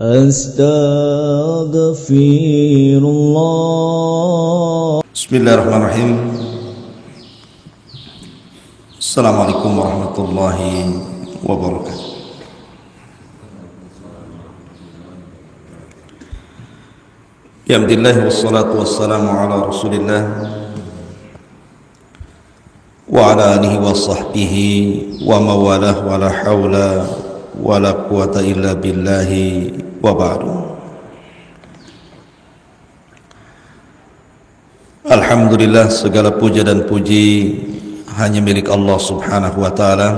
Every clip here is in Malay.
Astaghfirullah. Bismillahirrahmanirrahim. Assalamualaikum warahmatullahi wabarakatuh. Alhamdulillah wassalatu wassalamu ala Rasulillah wa ala alihi wa sahbihi wa mawalah wa la hawla wa la quwata illa billahi wa ba'du. Alhamdulillah, segala puja dan puji hanya milik Allah subhanahu wa ta'ala.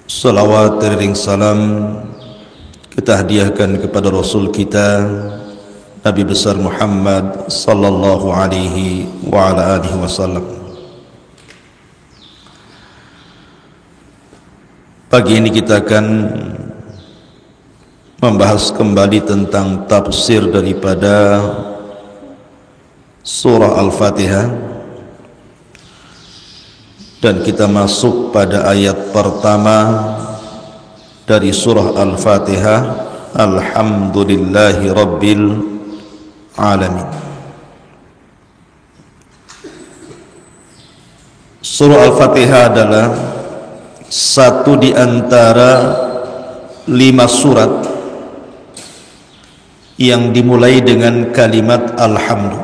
Salawat dan salam kita hadiahkan kepada Rasul kita Nabi besar Muhammad sallallahu alaihi wa ala alihi wasallam. Pagi ini kita akan membahas kembali tentang tafsir daripada surah Al-Fatihah, dan kita masuk pada ayat pertama dari surah Al-Fatihah. Alhamdulillahi Rabbil Alamin. Surah Al-Fatihah adalah satu di antara 5 surat yang dimulai dengan kalimat Alhamdu.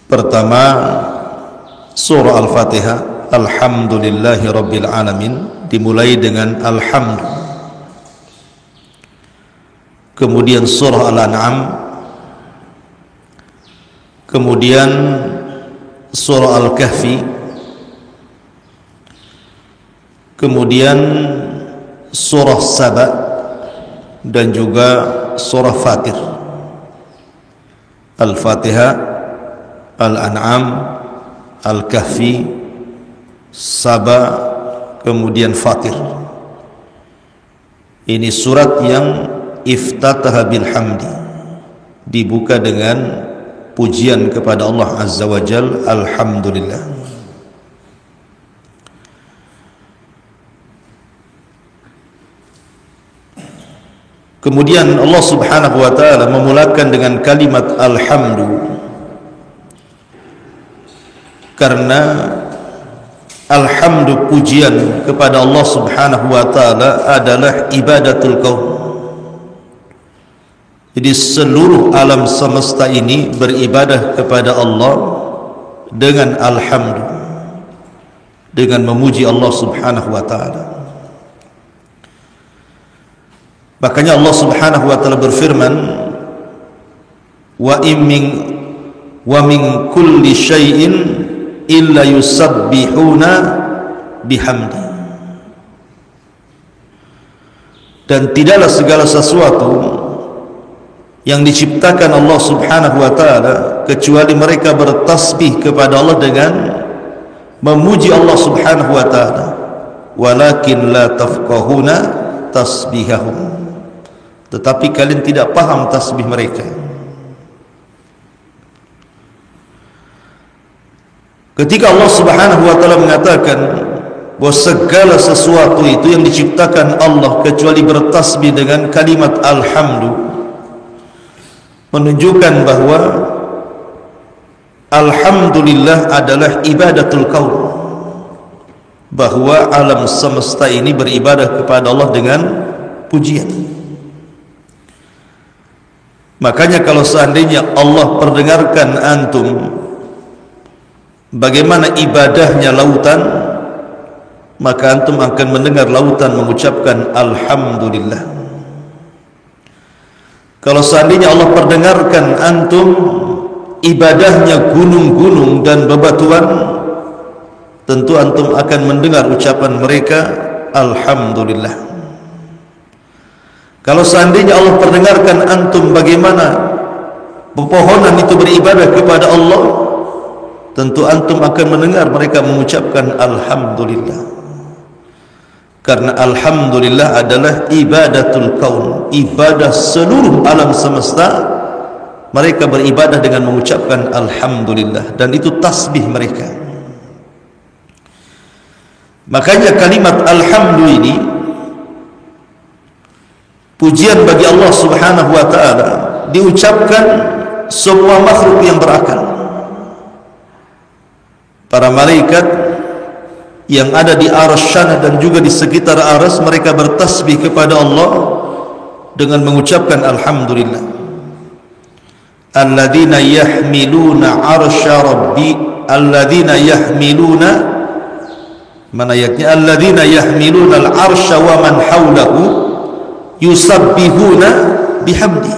Pertama, surah Al-Fatihah Alhamdulillahi Rabbil Alamin dimulai dengan Alhamdu. Kemudian surah Al-An'am, kemudian surah Al-Kahfi, kemudian surah Saba, dan juga surah Fatir. Al-Fatihah, Al-An'am, Al-Kahfi, Saba, kemudian Fatir. Ini surat yang iftataha bilhamdi, dibuka dengan pujian kepada Allah Azza wa Jal. Alhamdulillah. Kemudian Allah subhanahu wa ta'ala memulakan dengan kalimat Alhamdu, karena Alhamdu, pujian kepada Allah subhanahu wa ta'ala adalah ibadatul kaun. Jadi seluruh alam semesta ini beribadah kepada Allah dengan Alhamdu, dengan memuji Allah subhanahu wa ta'ala. Makanya Allah subhanahu wa ta'ala berfirman, wa min kulli syai'in illa yusabbihuna bihamdi. Dan tidaklah segala sesuatu yang diciptakan Allah subhanahu wa ta'ala kecuali mereka bertasbih kepada Allah dengan memuji Allah subhanahu wa ta'ala. Walakin la tafqahuna tasbihahum, tetapi kalian tidak paham tasbih mereka. Ketika Allah subhanahu wa ta'ala mengatakan bahwa segala sesuatu itu yang diciptakan Allah kecuali bertasbih dengan kalimat Alhamdu, menunjukkan bahwa Alhamdulillah adalah ibadatul kaun, bahwa alam semesta ini beribadah kepada Allah dengan pujian. Makanya kalau seandainya Allah perdengarkan antum bagaimana ibadahnya lautan, maka antum akan mendengar lautan mengucapkan Alhamdulillah. Kalau seandainya Allah perdengarkan antum ibadahnya gunung-gunung dan bebatuan, tentu antum akan mendengar ucapan mereka Alhamdulillah. Kalau seandainya Allah perdengarkan antum bagaimana pepohonan itu beribadah kepada Allah, tentu antum akan mendengar mereka mengucapkan Alhamdulillah. Karena Alhamdulillah adalah ibadatul kaun, ibadah seluruh alam semesta. Mereka beribadah dengan mengucapkan Alhamdulillah, dan itu tasbih mereka. Makanya kalimat alhamdu ini pujian bagi Allah Subhanahu wa taala diucapkan semua makhluk yang berakal. Para malaikat yang ada di arsy sana dan juga di sekitar arsy, mereka bertasbih kepada Allah dengan mengucapkan alhamdulillah. Alladzina yahmiluna arsya rabbi, alladzina yahmiluna, mana ayatnya, alladzina yahmiluna al-arsya wa man hawlahu yusabbihuna bihamdi.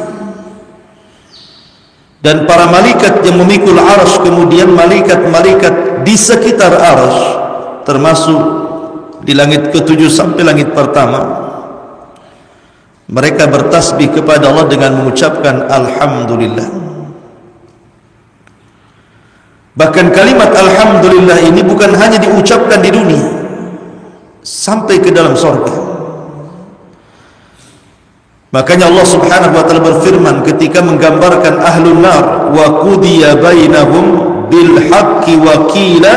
Dan para malaikat yang memikul arsy, kemudian malaikat-malaikat di sekitar arsy, termasuk di langit ke-7 sampai langit pertama, mereka bertasbih kepada Allah dengan mengucapkan alhamdulillah. Bahkan kalimat alhamdulillah ini bukan hanya diucapkan di dunia, sampai ke dalam surga. Makanya Allah Subhanahu wa taala berfirman ketika menggambarkan ahlun nar, wa qudiya bainahum bil haqqi wa qila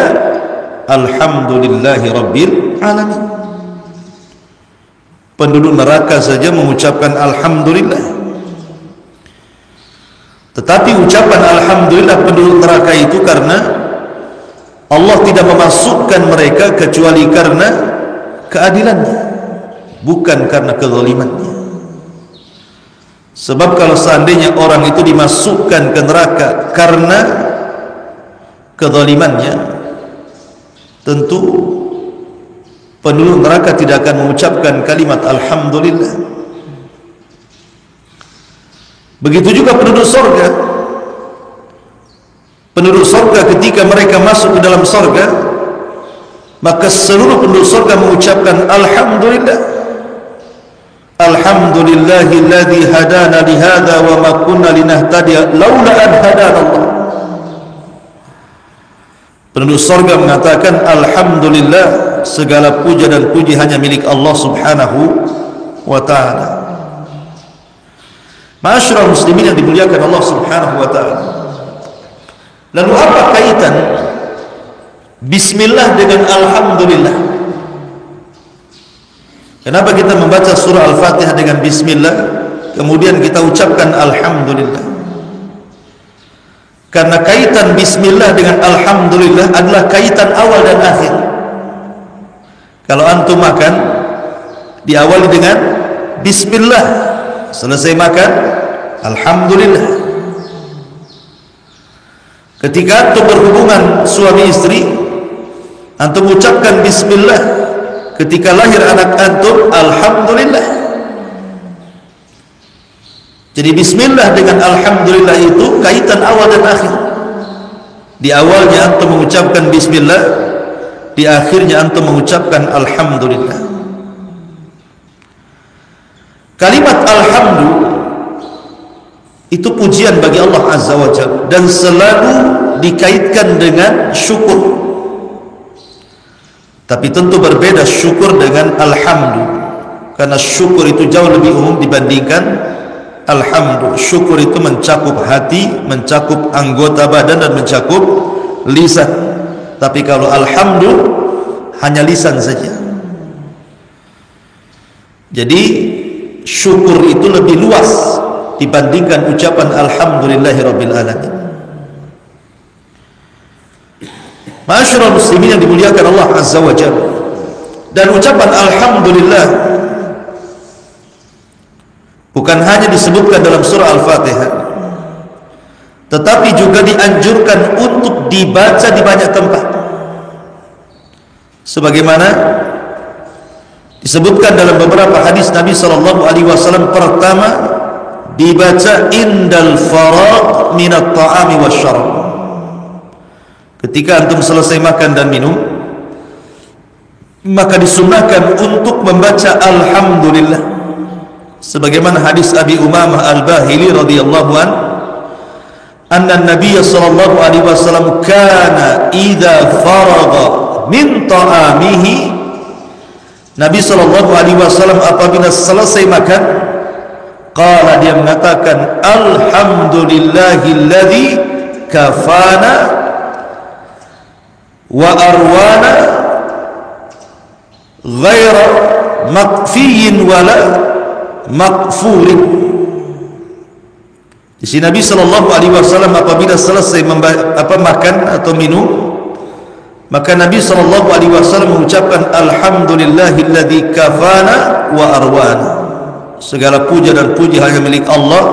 alhamdulillahi rabbil alamin. Penduduk neraka saja mengucapkan alhamdulillah. Tetapi ucapan alhamdulillah penduduk neraka itu karena Allah tidak memasukkan mereka kecuali karena keadilannya, bukan karena kezalimannya. Sebab kalau seandainya orang itu dimasukkan ke neraka karena kezalimannya, tentu penduduk neraka tidak akan mengucapkan kalimat alhamdulillah. Begitu juga penduduk surga. Penduduk surga ketika mereka masuk ke dalam surga, maka seluruh penduduk surga mengucapkan alhamdulillah. Alhamdulillahilladzi hadana lihada wa ma kunna linahtadiya laula an hadana Allah. Penduduk surga mengatakan alhamdulillah, segala puja dan puji hanya milik Allah Subhanahu wa taala. Ma'asyiral muslimin yang dimuliakan Allah Subhanahu wa taala. Lalu apa kaitan bismillah dengan alhamdulillah? Kenapa kita membaca surah Al-Fatihah dengan bismillah, kemudian kita ucapkan alhamdulillah? Karena kaitan bismillah dengan alhamdulillah adalah kaitan awal dan akhir. Kalau antum makan, diawali dengan bismillah, selesai makan alhamdulillah. Ketika antum berhubungan suami istri, antum ucapkan bismillah. Ketika lahir anak antum, alhamdulillah. Jadi bismillah dengan alhamdulillah itu kaitan awal dan akhir. Di awalnya antum mengucapkan bismillah, di akhirnya antum mengucapkan alhamdulillah. Kalimat alhamdu itu pujian bagi Allah Azza wa Jalla dan selalu dikaitkan dengan syukur. Tapi tentu berbeda syukur dengan alhamdu, karena syukur itu jauh lebih umum dibandingkan alhamdu. Syukur itu mencakup hati, mencakup anggota badan dan mencakup lisan. Tapi kalau alhamdu hanya lisan saja. Jadi syukur itu lebih luas dibandingkan ucapan alhamdulillahirabbil alamin. Ma'asyiral muslimin yang dimuliakan Allah Azza wa Jalla. Dan ucapan alhamdulillah bukan hanya disebutkan dalam surah Al-Fatihah, tetapi juga dianjurkan untuk dibaca di banyak tempat. Sebagaimana disebutkan dalam beberapa hadis Nabi sallallahu alaihi wasallam, pertama dibaca indal faragh minat ta'ami wasyarab. Ketika antum selesai makan dan minum, maka disunnahkan untuk membaca alhamdulillah. Sebagaimana hadis Abi Umamah Al-Bahili radhiyallahu an, anna Nabi sallallahu alaihi wasallam kana idza faragha min ta'amihi, Nabi sallallahu alaihi wasallam apabila selesai makan, qala, dia mengatakan alhamdulillahilladzi kafana wa arwana ghaira maqfiyin wala maqfurin. Di sini Nabi sallallahu alaihi wasallam apabila selesai makan atau minum, maka Nabi sallallahu alaihi wasallam mengucapkan alhamdulillahilladzi kafana wa arwana. Segala puja dan puji hanya milik Allah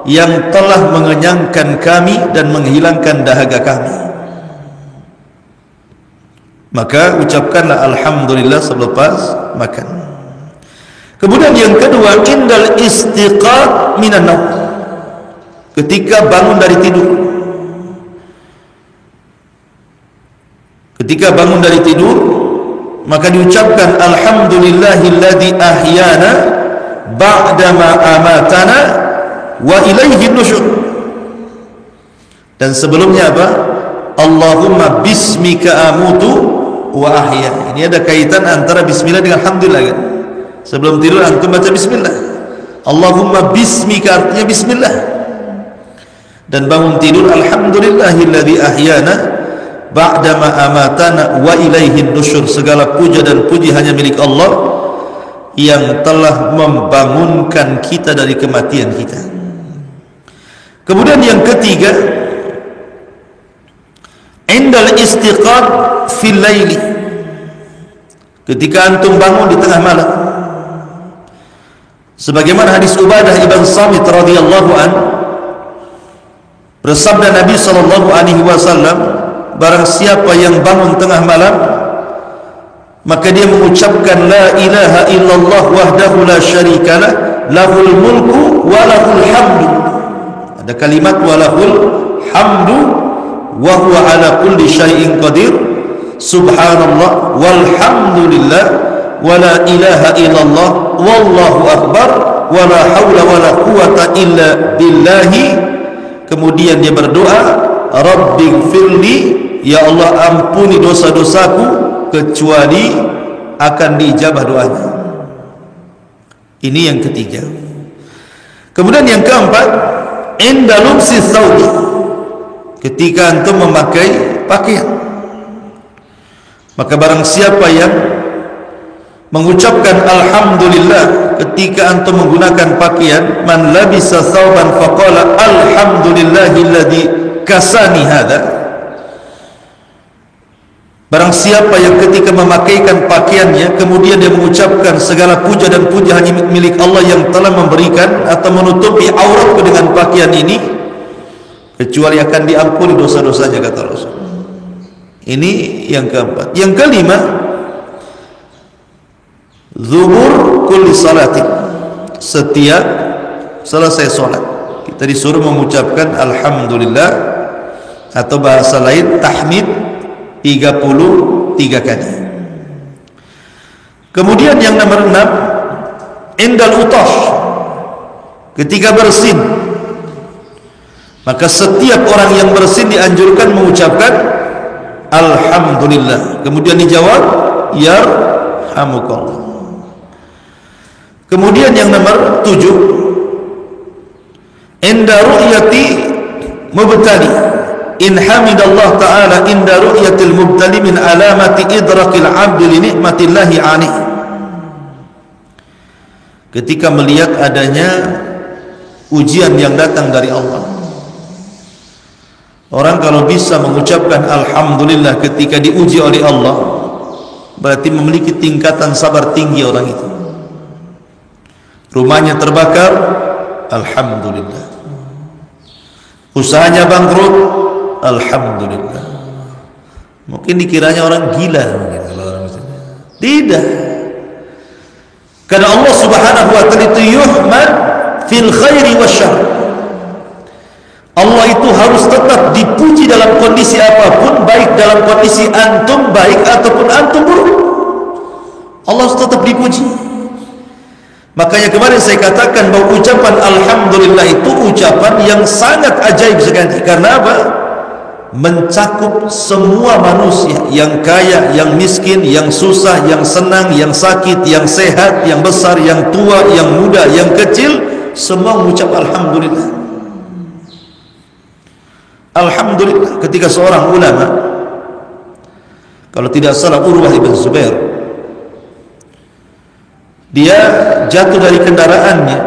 yang telah mengenyangkan kami dan menghilangkan dahaga kami. Maka ucapkanlah alhamdulillah selepas makan. Kemudian yang kedua, indal istiqaq minan naum, ketika bangun dari tidur. Ketika bangun dari tidur, maka diucapkan alhamdulillahilladzi ahyana ba'dama amatana wa ilaihi nusyur. Dan sebelumnya apa? Allahumma bismika amutu wa ahya. Ini ada kaitan antara bismillah dengan alhamdulillah kan? Sebelum tidur antum baca bismillah. Allahumma bismika artinya bismillah. Dan bangun tidur alhamdulillahilladzi ahyana ba'dama amatana wa ilaihi nusyur. Segala puja dan puji hanya milik Allah yang telah membangunkan kita dari kematian kita. Kemudian yang ketiga, indal istiqaq fil laili, ketika antum bangun di tengah malam. Sebagaimana hadis Ubadah ibn Samit radhiyallahu an, bersabda Nabi sallallahu alaihi wasallam, barang siapa yang bangun tengah malam maka dia mengucapkan la ilaha illallah wahdahu la syarikalah lahul mulku wa lahul hamdu. Ada kalimat wa lahul hamdu wa huwa ala kulli syai'in qadir, subhanallah walhamdulillah wa la ilaha illallah wallahu akbar wa la hawla wa la quwata illa billahi. Kemudian dia berdoa, rabbighfirli, ya Allah ampuni dosa-dosaku, kecuali akan diijabah doanya. Ini yang ketiga. Kemudian yang keempat, inda lubsi thawbi, ketika antum memakai pakaian. Maka barang siapa yang mengucapkan alhamdulillah ketika antum menggunakan pakaian, man labisa thawban faqala alhamdulillahilladzi kasani hadza. Barang siapa yang ketika memakaikan pakaiannya kemudian dia mengucapkan segala puja dan puja hanya milik Allah yang telah memberikan atau menutupi auratku dengan pakaian ini, kecuali akan diampuni dosa-dosanya, kata Rasul. Ini yang keempat. Yang kelima, zuhur kulli salatin, setiap selesai solat kita disuruh mengucapkan alhamdulillah, atau bahasa lain tahmid 33 kali. Kemudian yang nomor 6, indal utash, ketika bersin. Maka setiap orang yang bersin dianjurkan mengucapkan alhamdulillah. Kemudian dijawab yarhamukallah. Kemudian yang nomor 7, inda ru'yati mubtali, in hamidallah ta'ala inda ru'yatil mubtali min alamati idrakil abdi li ni'matillahi alaih. Ketika melihat adanya ujian yang datang dari Allah, orang kalau bisa mengucapkan alhamdulillah ketika diuji oleh Allah, berarti memiliki tingkatan sabar tinggi orang itu. Rumahnya terbakar, alhamdulillah. Usahanya bangkrut, alhamdulillah. Mungkin dikiranya orang gila mungkin kalau orang misalnya. Tidak. Karena Allah Subhanahu wa taala itu yuhmad fil khairi wasyarr. Allah itu harus tetap dipuji dalam kondisi apapun, baik dalam kondisi antum baik ataupun antum buruk. Allah harus tetap dipuji. Makanya kemarin saya katakan bahwa ucapan alhamdulillah itu ucapan yang sangat ajaib sekali. Karena apa? Mencakup semua manusia, yang kaya, yang miskin, yang susah, yang senang, yang sakit, yang sehat, yang besar, yang tua, yang muda, yang kecil, semua mengucap alhamdulillah. Alhamdulillah. Ketika seorang ulama, kalau tidak salah Urwah ibn Zubair, Dia jatuh dari kendaraannya,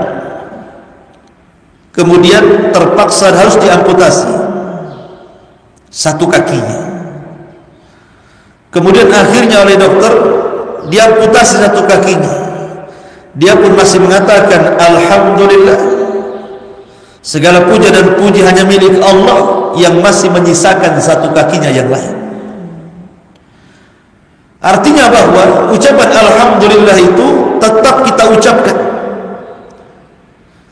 kemudian terpaksa harus diamputasi satu kakinya. Kemudian akhirnya oleh dokter diamputasi satu kakinya. Dia pun masih mengatakan alhamdulillah, segala puja dan puji hanya milik Allah yang masih menyisakan satu kakinya yang lain. Artinya bahwa ucapan alhamdulillah itu tetap kita ucapkan.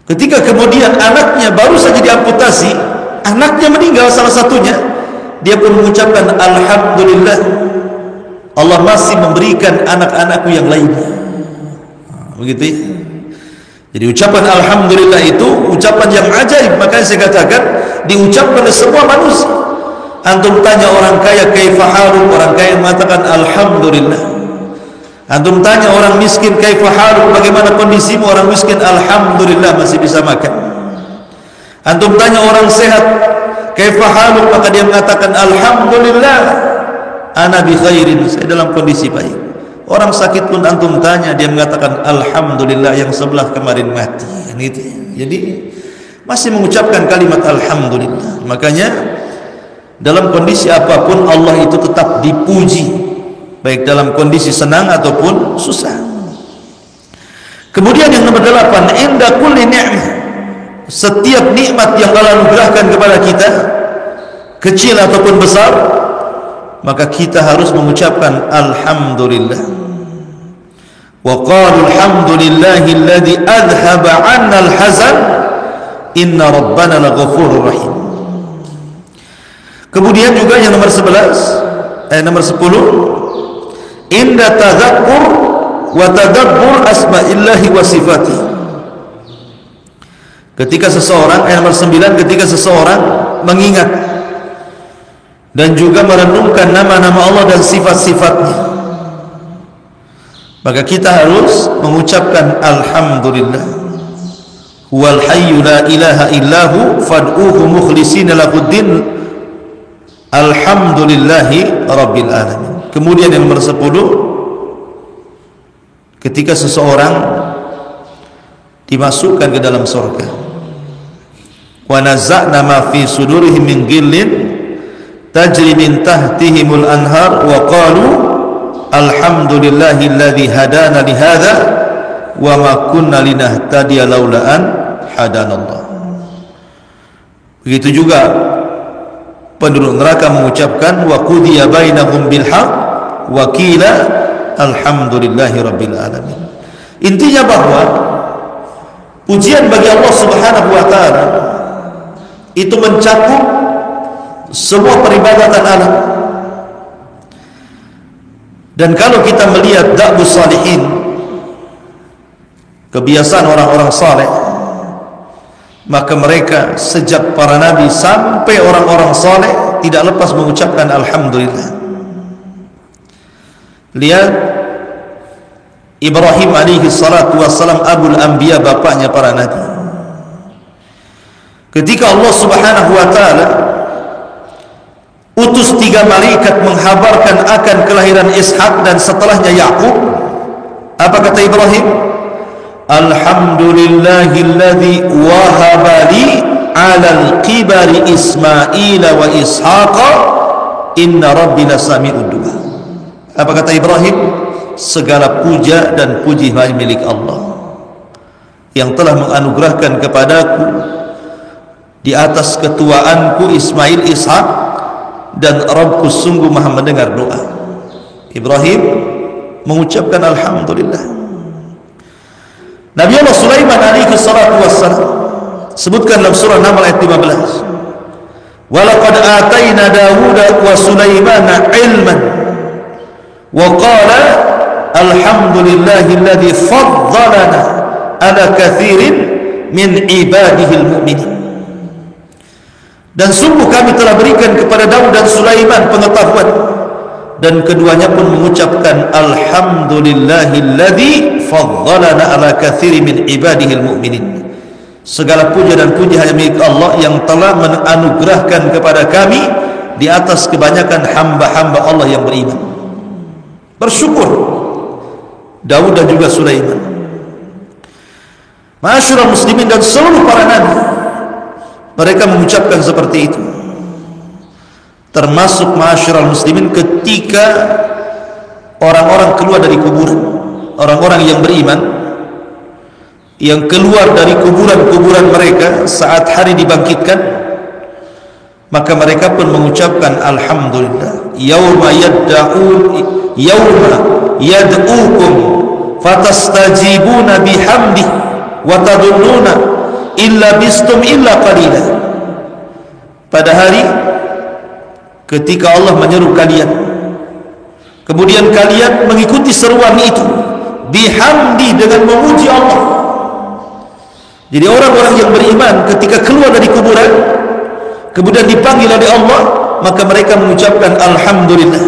Ketika kemudian anaknya baru saja diamputasi, anaknya meninggal salah satunya, dia pun mengucapkan alhamdulillah, Allah masih memberikan anak-anakku yang lainnya. Begitu ya. Jadi ucapan alhamdulillah itu ucapan yang ajaib. Makanya saya katakan diucapkan oleh semua manusia. Antum tanya orang kaya kaifa haluk, orang kaya mengatakan alhamdulillah. Antum tanya orang miskin kaifa haluk, bagaimana kondisimu, orang miskin alhamdulillah masih bisa makan. Antum tanya orang sehat kaifa haluk, maka dia mengatakan alhamdulillah ana bi khairin, saya dalam kondisi baik. Orang sakit pun antum tanya, dia mengatakan alhamdulillah, yang sebelah kemarin mati, kan gitu. Jadi masih mengucapkan kalimat alhamdulillah. Makanya dalam kondisi apapun Allah itu tetap dipuji, baik dalam kondisi senang ataupun susah. Kemudian yang nomor 8, inda kulli ni'mah, setiap nikmat yang Allah anugerahkan kepada kita, kecil ataupun besar, maka kita harus mengucapkan alhamdulillah. Wa qalu alhamdulillahilladzi adhhaba 'anna al-hazan inna rabbana laghafurur rahim. Kemudian juga yang nomor 11, nomor 10, inda tadhakkur wa tadabbur asma'illahi wa sifati. Ketika seseorang, nomor 9, ketika seseorang mengingat dan juga merenungkan nama-nama Allah dan sifat-sifatnya, maka kita harus mengucapkan alhamdulillah. Huwal hayyu la ilaha illahu fad'uhu mukhlishina lahuddin alhamdulillahi rabbil alamin. Kemudian yang nomor 10, ketika seseorang dimasukkan ke dalam surga, wa nazza'na ma fi sudurihim min ghillin tajri min tahtihimul anhar wa qalu alhamdulillahilladzi hadana li hadza wa ma kunna linahtadiya laula an hadanallah. Begitu juga penduduk neraka mengucapkan wa qudiya bainahum bil haqq wa qila alhamdulillahi rabbil alamin. Intinya bahwa pujian bagi Allah Subhanahu wa taala itu mencakup semua peribadatan alam. Dan kalau kita melihat da'bus salihin, kebiasaan orang-orang saleh, maka mereka sejak para nabi sampai orang-orang saleh tidak lepas mengucapkan alhamdulillah. Lihat Ibrahim alaihi salatu wassalam, abul anbiya, bapaknya para nabi. Ketika Allah Subhanahu wa taala utus 3 malaikat menghabarkan akan kelahiran Ishak dan setelahnya Yakub, apa kata Ibrahim? Alhamdulillahilladzi wahaba li 'alal qibari Ismaila wa Ishaqa inna rabbi lasami'ud du'a. Apa kata Ibrahim? Segala puja dan puji hanya milik Allah yang telah menganugerahkan kepadaku di atas ketuaanku Ismail, Ishak, dan Rabbku sungguh maha mendengar doa. Ibrahim mengucapkan alhamdulillah. Nabi Allah Sulaiman alaihi salatu wassalam sebutkan dalam surah Naml ayat 15, walaqad atayna Dawuda wa Sulaimana ilman wa qala alhamdulillahilladzi faddalana ala katsirin min ibadihil mu'minin. Dan sungguh kami telah berikan kepada Daud dan Sulaiman pengetahuan, dan keduanya pun mengucapkan alhamdulillahilladzi faddalana ala katsirin min ibadihil mu'minin. Segala puja dan puji hanya milik Allah yang telah menganugerahkan kepada kami di atas kebanyakan hamba-hamba Allah yang beriman. Bersyukur Daud dan juga Sulaiman. Ma'asyiral muslimin dan seluruh para nabi, mereka mengucapkan seperti itu. Termasuk ma'asyiral muslimin ketika orang-orang keluar dari kuburan, orang-orang yang beriman yang keluar dari kuburan-kuburan mereka saat hari dibangkitkan, maka mereka pun mengucapkan alhamdulillah. Yauma yad'ukum fatastajibuna bihamdi wa tadunnuna illa bistum illa qalila. Pada hari ketika Allah menyeru kalian, kemudian kalian mengikuti seruan itu bihamdi, dengan memuji Allah. Jadi orang-orang yang beriman ketika keluar dari kuburan kemudian dipanggil oleh Allah, maka mereka mengucapkan alhamdulillah.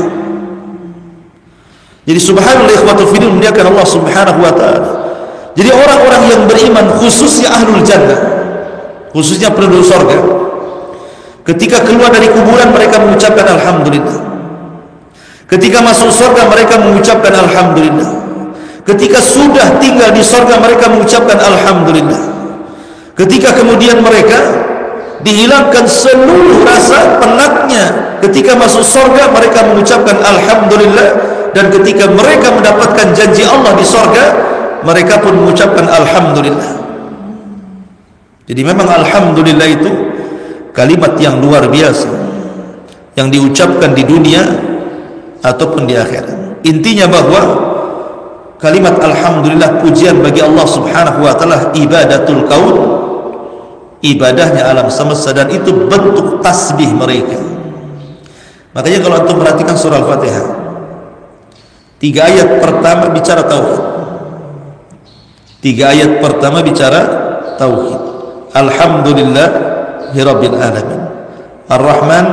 Jadi subhanallah ikhwatul fiddin, memuliakan Allah subhanahu wa ta'ala. Jadi orang-orang yang beriman, khususnya ahlul jannah, khususnya penduduk surga, ketika keluar dari kuburan mereka mengucapkan alhamdulillah. Ketika masuk surga mereka mengucapkan alhamdulillah. Ketika sudah tinggal di surga mereka mengucapkan alhamdulillah. Ketika kemudian mereka dihilangkan seluruh rasa penatnya, ketika masuk surga mereka mengucapkan alhamdulillah. Dan ketika mereka mendapatkan janji Allah di surga, mereka pun mengucapkan alhamdulillah. Jadi memang alhamdulillah itu kalimat yang luar biasa yang diucapkan di dunia ataupun di akhirat. Intinya bahwa kalimat alhamdulillah, pujian bagi Allah subhanahu wa ta'ala, ibadatul kaun, ibadahnya alam semesta, dan itu bentuk tasbih mereka. Makanya kalau antum perhatikan surah Al-Fatihah, 3 ayat pertama bicara tauhid. 3 ayat pertama bicara tauhid. Alhamdulillahirabbil alamin, Ar-Rahman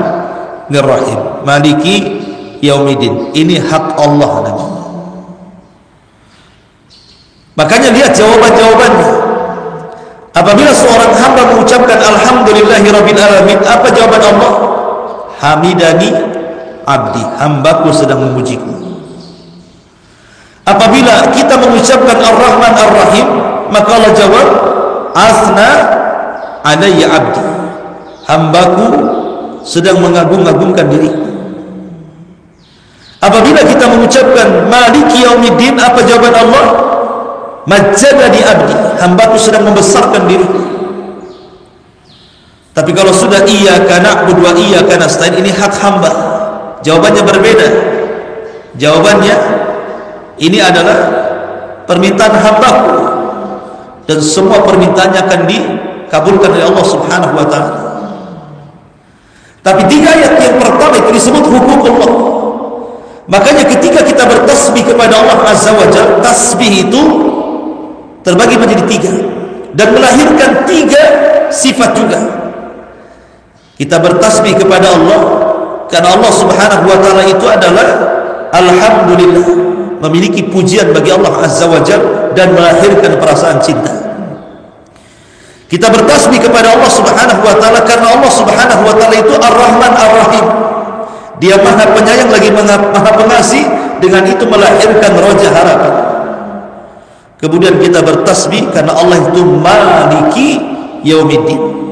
Ar-Rahim, Maliki Yaumiddin. Ini hak Allah namanya. Makanya lihat jawaban-jawabannya. Apabila seorang hamba mengucapkan alhamdulillahirabbil alamin, apa jawaban Allah? Hamidani abdi, hambaku sedang memujiku. Apabila kita mengucapkan Ar-Rahman Ar-Rahim, maka Allah jawab asna alayya abdi, hambaku sedang mengagung-agungkan diriku. Apabila kita mengucapkan Maliki Yaumiddin, apa jawaban Allah? Majjadani abdi, hambaku sedang membesarkan diriku. Tapi kalau sudah iyyaka na'budu wa iyyaka nasta'in, ini hak hamba, jawabannya berbeda. Jawabannya ini adalah permintaan hambaku, dan semua permintaannya akan dikabulkan oleh Allah subhanahu wa ta'ala. Tapi 3 ayat yang pertama itu disebut hukum Allah. Makanya ketika kita bertasbih kepada Allah azza wa jalla, tasbih itu terbagi menjadi 3 dan melahirkan 3 sifat juga. Kita bertasbih kepada Allah karena Allah subhanahu wa ta'ala itu adalah alhamdulillah, memiliki pujian bagi Allah azza wa jalla dan melahirkan perasaan cinta. Kita bertasbih kepada Allah subhanahu wa ta'ala karena Allah subhanahu wa ta'ala itu Ar-Rahman Ar-Rahim, Dia maha penyayang lagi maha pengasih, dengan itu melahirkan roja harapan. Kemudian kita bertasbih karena Allah itu Maliki Yaumiddin.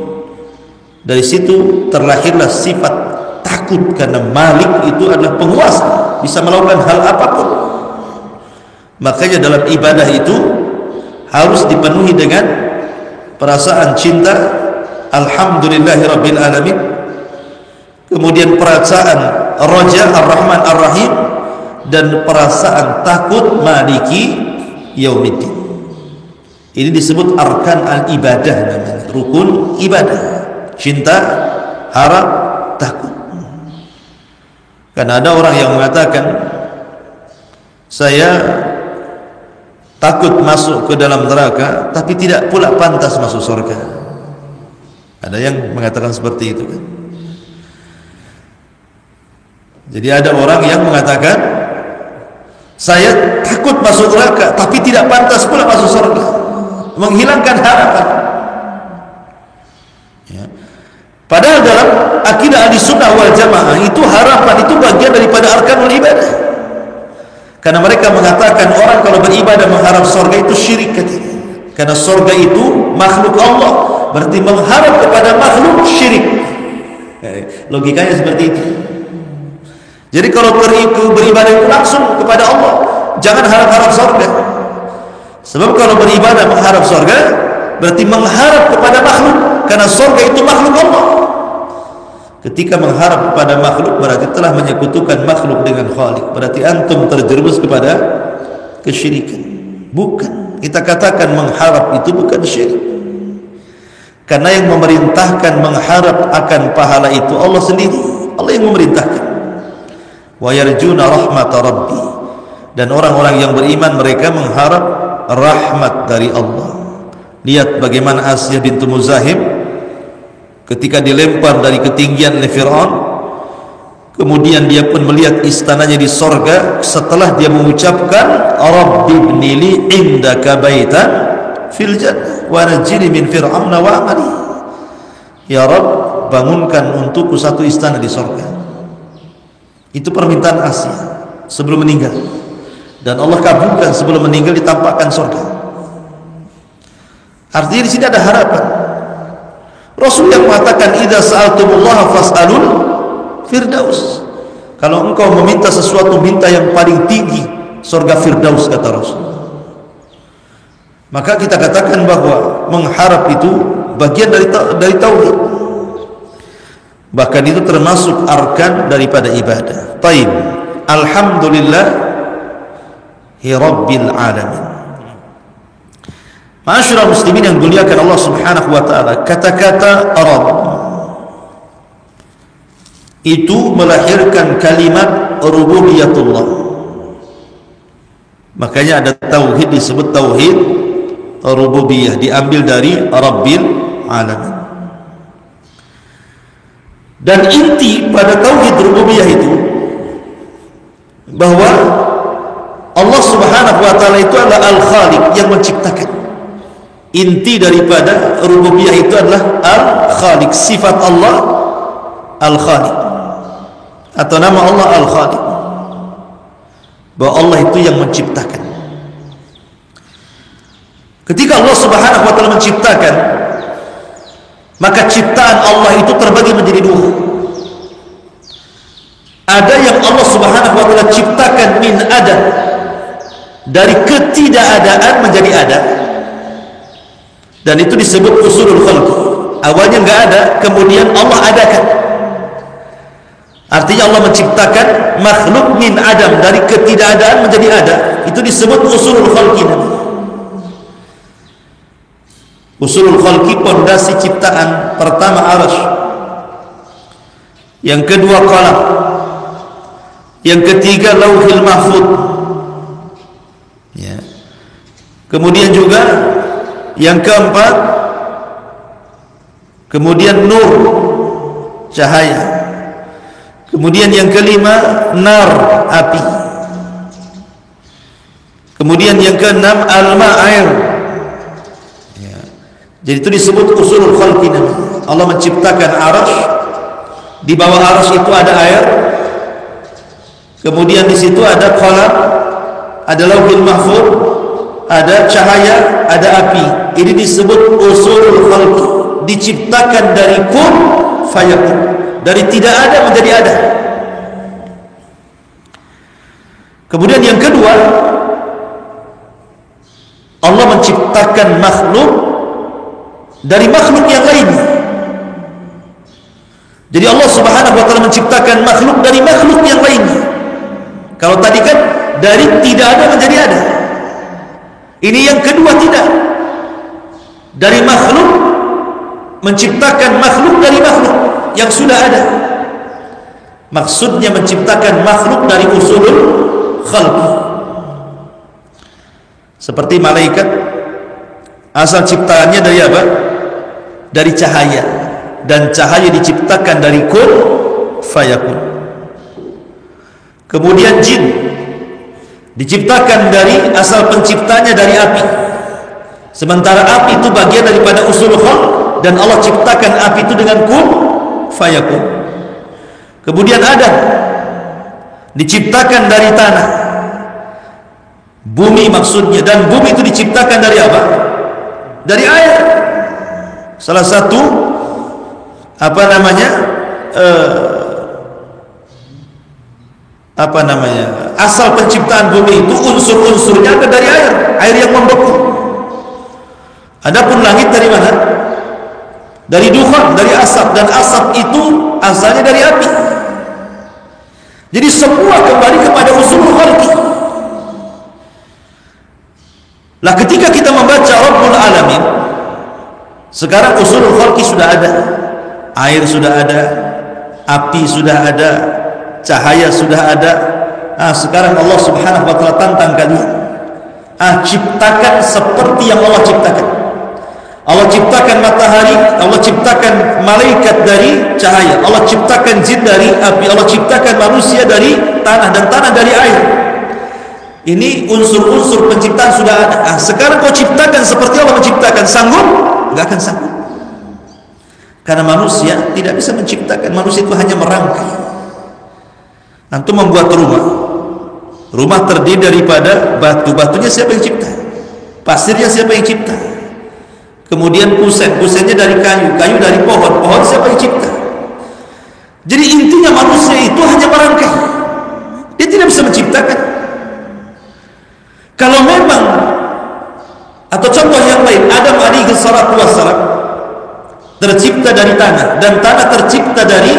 Dari situ terlahirlah sifat takut, karena Malik itu adalah penguasa, bisa melakukan hal apapun. Makanya dalam ibadah itu harus dipenuhi dengan perasaan cinta alhamdulillahirabbil alamin, kemudian perasaan roja ar-Rahman ar-Rahim, dan perasaan takut Maliki Yaumiddin. Ini disebut arkan al-ibadah, namanya rukun ibadah. Cinta, harap, takut. Karena ada orang yang mengatakan, saya takut masuk ke dalam neraka, tapi tidak pula pantas masuk surga. Ada yang mengatakan seperti itu kan. Jadi ada orang yang mengatakan, saya takut masuk neraka, tapi tidak pantas pula masuk surga, menghilangkan harapan. Ya. Padahal dalam akidah Ahlussunnah wal Jamaah itu harapan itu bagian daripada arkanul ibadah. Karena mereka mengatakan orang kalau beribadah mengharap surga itu syirik, Karena surga itu makhluk Allah, berarti mengharap kepada makhluk syirik. Logikanya seperti itu. Jadi kalau beribadah itu langsung kepada Allah, jangan harap-harap surga. Sebab kalau beribadah mengharap surga, berarti mengharap kepada makhluk, karena surga itu makhluk Allah. Ketika mengharap kepada makhluk, berarti telah menyekutukan makhluk dengan Khalik. Berarti antum terjerumus kepada kesyirikan. Bukan. Kita katakan mengharap itu bukan syirik. Karena yang memerintahkan mengharap akan pahala itu Allah sendiri. Allah yang memerintahkan. Wa yarjuna rahmat rabbi. Dan orang-orang yang beriman mereka mengharap rahmat dari Allah. Lihat bagaimana Asiyah bintu Muzahim ketika dilempar dari ketinggian oleh Fir'aun, kemudian dia pun melihat istananya di sorga setelah dia mengucapkan Rabbi ibnili indaka baitan fil jannah wa najini min fir'auna wa amali. Ya Rabb, bangunkan untukku satu istana di sorga. Itu permintaan Asiyah sebelum meninggal, dan Allah kabulkan sebelum meninggal ditampakkan sorga. Artinya di sini ada harapan. Rasul yang mengatakan idza sa'altumullaha fas'alul firdaus. Kalau engkau meminta sesuatu, minta yang paling tinggi, surga firdaus, kata Rasul. Maka kita katakan bahwa mengharap itu bagian dari tauhid. Bahkan itu termasuk arkan daripada ibadah. Taib. Alhamdulillahi rabbil alamin. Ma'asyiral muslimin yang dimuliakan Allah Subhanahu wa taala, kata-kata Rabb itu melahirkan kalimat rububiyatullah. Makanya ada tauhid disebut tauhid rububiyah, diambil dari Rabbil alamin. Dan inti pada tauhid rububiyah itu bahwa Allah Subhanahu wa taala itu adalah Al-Khaliq yang menciptakan. Inti daripada rububiyah itu adalah Al-Khaliq, sifat Allah Al-Khaliq, atau nama Allah Al-Khaliq, bahwa Allah itu yang menciptakan. Ketika Allah Subhanahu wa taala menciptakan, maka ciptaan Allah itu terbagi menjadi dua. Ada yang Allah Subhanahu wa taala ciptakan min adam, dari ketidakadaan menjadi ada. Dan itu disebut usulul khalq. Awalnya enggak ada, kemudian Allah adakan. Artinya Allah menciptakan makhluk min adam, dari ketidakadaan menjadi ada. Itu disebut usulul khalqi. Usulul khalqi, pondasi ciptaan. Pertama arasy, yang kedua qalam, yang ketiga lauhil mahfuz, ya. Kemudian juga yang keempat, kemudian nur, cahaya. Kemudian yang kelima nar, api. Kemudian yang keenam alma, air, ya. Jadi itu disebut usulul khalqi. Allah menciptakan arasy, di bawah arasy itu ada air, kemudian di situ ada qalam, ada lauhul mahfuz, ada cahaya, ada api. Ini disebut usulul khalq, diciptakan dari kun fayakun, dari tidak ada menjadi ada. Kemudian yang kedua, Allah menciptakan makhluk dari makhluk yang lainnya. Jadi Allah Subhanahu wa taala menciptakan makhluk dari makhluk yang lainnya. Kalau tadi kan dari tidak ada menjadi ada. Ini yang kedua, tidak. Dari makhluk menciptakan makhluk dari makhluk yang sudah ada. Maksudnya menciptakan makhluk dari usulul khalq. Seperti malaikat, asal ciptaannya dari apa? Dari cahaya, dan cahaya diciptakan dari kun fayakun. Kemudian jin diciptakan dari, asal penciptanya dari api, sementara api itu bagian daripada usul khalq, dan Allah ciptakan api itu dengan kun fayakun. Kemudian Adam diciptakan dari tanah, bumi maksudnya, dan bumi itu diciptakan dari apa? Dari air. Salah satu asal penciptaan bumi itu unsur-unsurnya ada dari air yang membeku. Adapun langit dari mana? Dari dukhan, dari asap, dan asap itu asalnya dari api. Jadi semua kembali kepada usulul khalqi. Lah ketika kita membaca Rabbul Alamin, sekarang usulul khalqi sudah ada, air sudah ada, api sudah ada, cahaya sudah ada. Sekarang Allah Subhanahu wa taala tantang kalian. Ciptakan seperti yang Allah ciptakan. Allah ciptakan matahari, Allah ciptakan malaikat dari cahaya, Allah ciptakan jin dari api, Allah ciptakan manusia dari tanah, dan tanah dari air. Ini unsur-unsur penciptaan sudah ada. Sekarang kau ciptakan seperti Allah menciptakan, sanggup? Enggak akan sanggup. Karena manusia tidak bisa menciptakan, manusia itu hanya merangkai. Antum membuat rumah terdiri daripada batu, batunya siapa yang cipta? Pasirnya siapa yang cipta? Kemudian kusennya dari kayu dari pohon siapa yang cipta? Jadi intinya manusia itu hanya merangkai, dia tidak bisa menciptakan. Kalau memang, atau contoh yang lain, Adam alaihi salatu wassalam tercipta dari tanah, dan tanah tercipta dari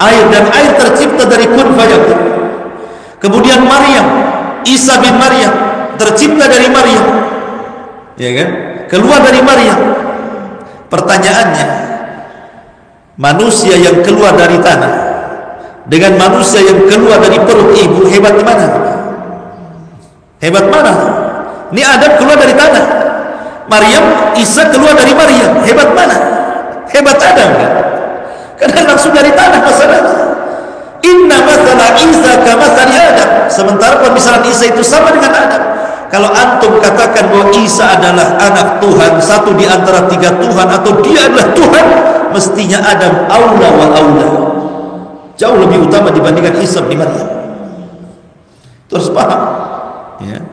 air, dan air tercipta dari kun fayakun. Kemudian Maryam, Isa bin Maryam tercipta dari Maryam, ya kan? Keluar dari Maryam. Pertanyaannya, manusia yang keluar dari tanah dengan manusia yang keluar dari perut ibu, hebat mana? Hebat mana? Ini Adam keluar dari tanah, Maryam, Isa keluar dari Maryam, hebat mana? Hebat Adam kan? Karena langsung dari tanah masalahnya. Inna mathala Isa kamathali Adam. Sementara pemisalan Isa itu sama dengan Adam. Kalau antum katakan bahwa Isa adalah anak Tuhan, satu di antara tiga Tuhan, atau dia adalah Tuhan, mestinya Adam aula wa aula, jauh lebih utama dibandingkan Isa bin Maryam. Terus paham? Ya.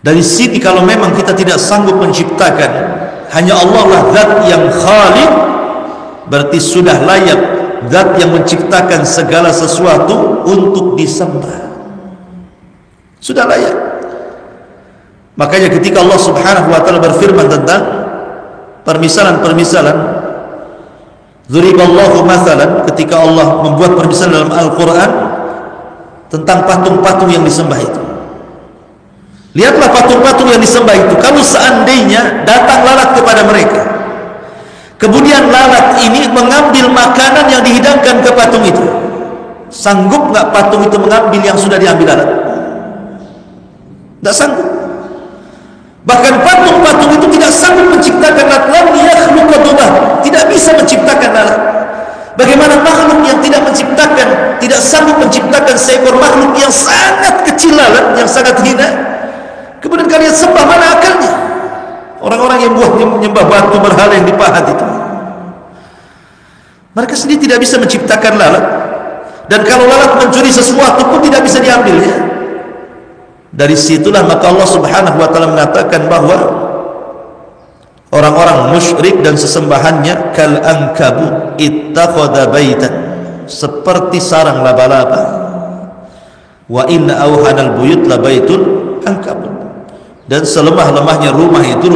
Dari sini kalau memang kita tidak sanggup menciptakan, hanya Allah lah zat yang khaliq, berarti sudah layak zat yang menciptakan segala sesuatu untuk disembah. Sudah layak. Makanya ketika Allah Subhanahu wa taala berfirman tentang permisalan-permisalan, dzuriballahu mathalan, ketika Allah membuat permisalan dalam Al-Qur'an tentang patung-patung yang disembah itu. Lihatlah patung-patung yang disembah itu, kalau seandainya datang lalat kepada mereka, kemudian lalat ini mengambil makanan yang dihidangkan ke patung itu, sanggup nggak patung itu mengambil yang sudah diambil lalat? Tidak sanggup. Bahkan patung-patung itu tidak sanggup menciptakan lalat, tidak bisa menciptakan lalat. Bagaimana makhluk yang tidak sanggup menciptakan seekor makhluk yang sangat kecil lalat, yang sangat hina, kemudian kalian sembah, mana akalnya? Orang-orang yang menyembah batu berhala yang dipahat itu, mereka sendiri tidak bisa menciptakan lalat. Dan kalau lalat mencuri sesuatu pun tidak bisa diambilnya. Dari situlah maka Allah Subhanahu wa taala mengatakan bahwa orang-orang musyrik dan sesembahannya kal ankabut ittakhadha baitan, seperti sarang laba-laba. Wa inna awhanal buyut la baitul ankabut. Dan selemah-lemahnya rumah itu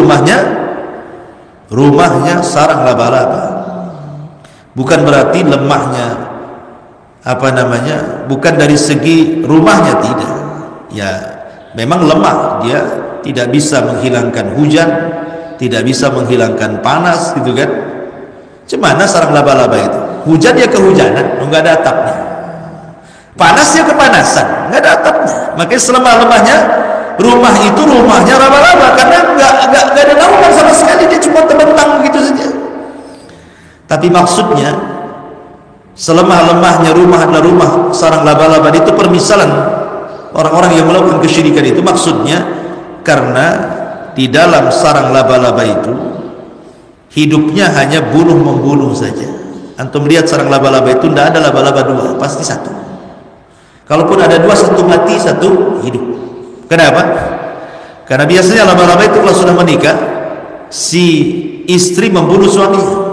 rumahnya sarang laba-laba. Bukan berarti lemahnya bukan dari segi rumahnya, tidak. Ya, memang lemah, dia tidak bisa menghilangkan hujan, tidak bisa menghilangkan panas, gitu kan? Cemana sarang laba-laba itu? Hujan ya kehujanan, nggak ada atapnya. Panas ya kepanasan, nggak ada atapnya. Makanya selemah-lemahnya rumah itu rumahnya laba-laba, karena nggak ada naungan sama sekali, dia cuma terbentang begitu saja. Tapi maksudnya selemah-lemahnya rumah adalah rumah sarang laba-laba, itu permisalan orang-orang yang melakukan kesyirikan itu. Maksudnya karena di dalam sarang laba-laba itu hidupnya hanya bunuh-membunuh saja. Antum lihat sarang laba-laba itu tidak ada laba-laba dua, pasti satu. Kalaupun ada dua, satu mati, satu hidup. Kenapa? Karena biasanya laba-laba itu kalau sudah menikah, si istri membunuh suaminya.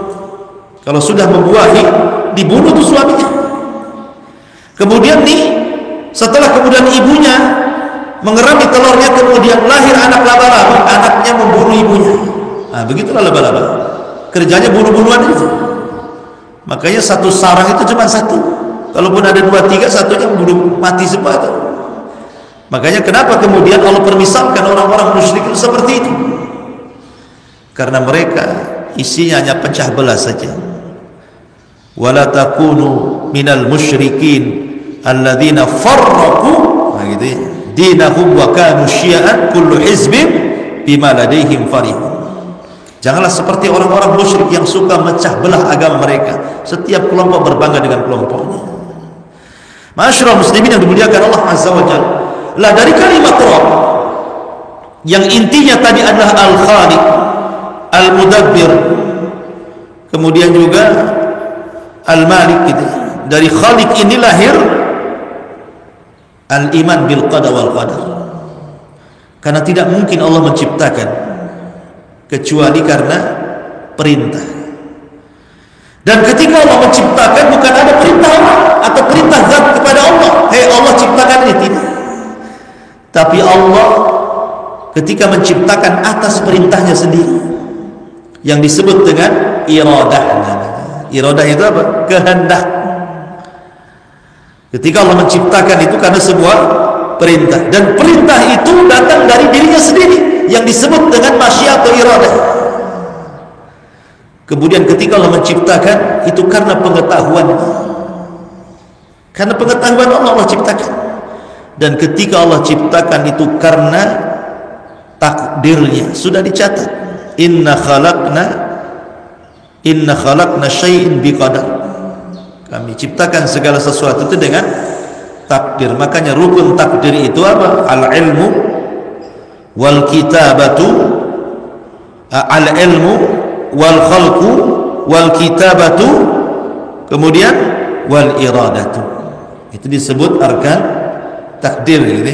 Kalau sudah membuahi, dibunuh tuh suaminya. Kemudian setelah kemudian ibunya mengerami telurnya, kemudian lahir anak laba-laba, anaknya membunuh ibunya. Nah, begitulah laba-laba. Kerjanya bunuh-bunuhan itu. Makanya satu sarang itu cuma satu. Kalaupun ada 2, 3, satunya membunuh mati semua itu. Makanya kenapa kemudian Allah permisalkan orang-orang musyrik itu seperti itu? Karena mereka isinya hanya pecah belah saja. Wala takunu minal musyrikin alladzina farraqu, gitu ya, dinahum wa kanu syi'an kullu hizbin bima ladaihim farihun. Janganlah seperti orang-orang musyrik yang suka mecah belah agama mereka. Setiap kelompok berbangga dengan kelompoknya. Ma'asyiral muslimin yang dimuliakan Allah Azza wa Jalla, lah dari kalimat Rabb yang intinya tadi adalah Al-Khaliq, Al-Mudabbir, kemudian juga Al-Malik gitu. Dari Khaliq ini lahir al-iman bil qada wal qadar. Karena tidak mungkin Allah menciptakan kecuali karena perintah. Dan ketika Allah menciptakan, bukan ada perintah Allah atau perintah zat kepada Allah, "Hei Allah ciptakan ini," tidak. Tapi Allah ketika menciptakan atas perintahnya sendiri, yang disebut dengan iradah. Iradah itu apa? Kehendak. Ketika Allah menciptakan itu karena sebuah perintah, dan perintah itu datang dari dirinya sendiri yang disebut dengan masyiat atau iradah. Kemudian ketika Allah menciptakan itu karena pengetahuan. Karena pengetahuan Allah ciptakan. Dan ketika Allah ciptakan itu karena takdirnya sudah dicatat. Inna khalaqna syai'in biqadar. Kami ciptakan segala sesuatu itu dengan takdir. Makanya rukun takdir itu apa? Al-ilmu wal kitabatu, al-ilmu wal khalqu wal kitabatu, kemudian wal iradatu. Itu disebut arkan takdir gitu.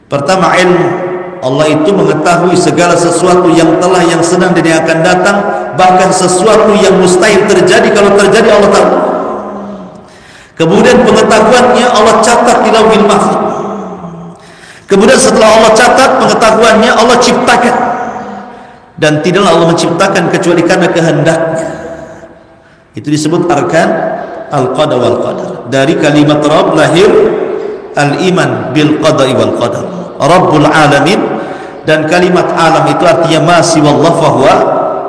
Pertama ilmu. Allah itu mengetahui segala sesuatu yang telah, yang sedang dan yang akan datang, bahkan sesuatu yang mustahil terjadi, kalau terjadi Allah tahu. Kemudian pengetahuannya Allah catat di Lauhil Mahfuz. Kemudian setelah Allah catat pengetahuannya, Allah ciptakan. Dan tidaklah Allah menciptakan kecuali karena kehendaknya. Itu disebut arkan al-qada wal qadar. Dari kalimat Rabb lahir al-iman bil qada'i wal qadar. Rabbul alamin, dan kalimat alam itu artinya ma siwallah fahuwa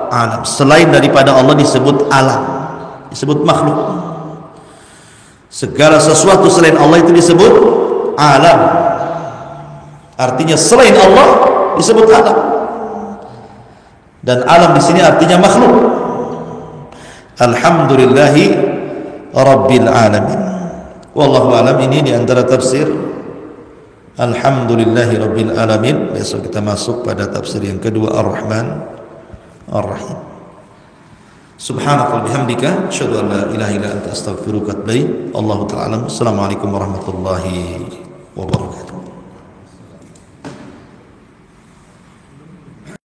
alam. Selain daripada Allah disebut alam, disebut makhluk. Segala sesuatu selain Allah itu disebut alam. Artinya selain Allah disebut alam. Dan alam di sini artinya makhluk. Alhamdulillahi rabbil alamin. Wallahu alam. Ini di antara tafsir Alhamdulillahi rabbil alamin. Besok kita masuk pada tafsir yang kedua, Ar-Rahman Ar-Rahim. Subhanakallahumma bihamdika asyhadu an la ilaha illa anta astaghfiruka wa atubu ilaik. Allahu ta'ala. Assalamualaikum warahmatullahi wabarakatuh.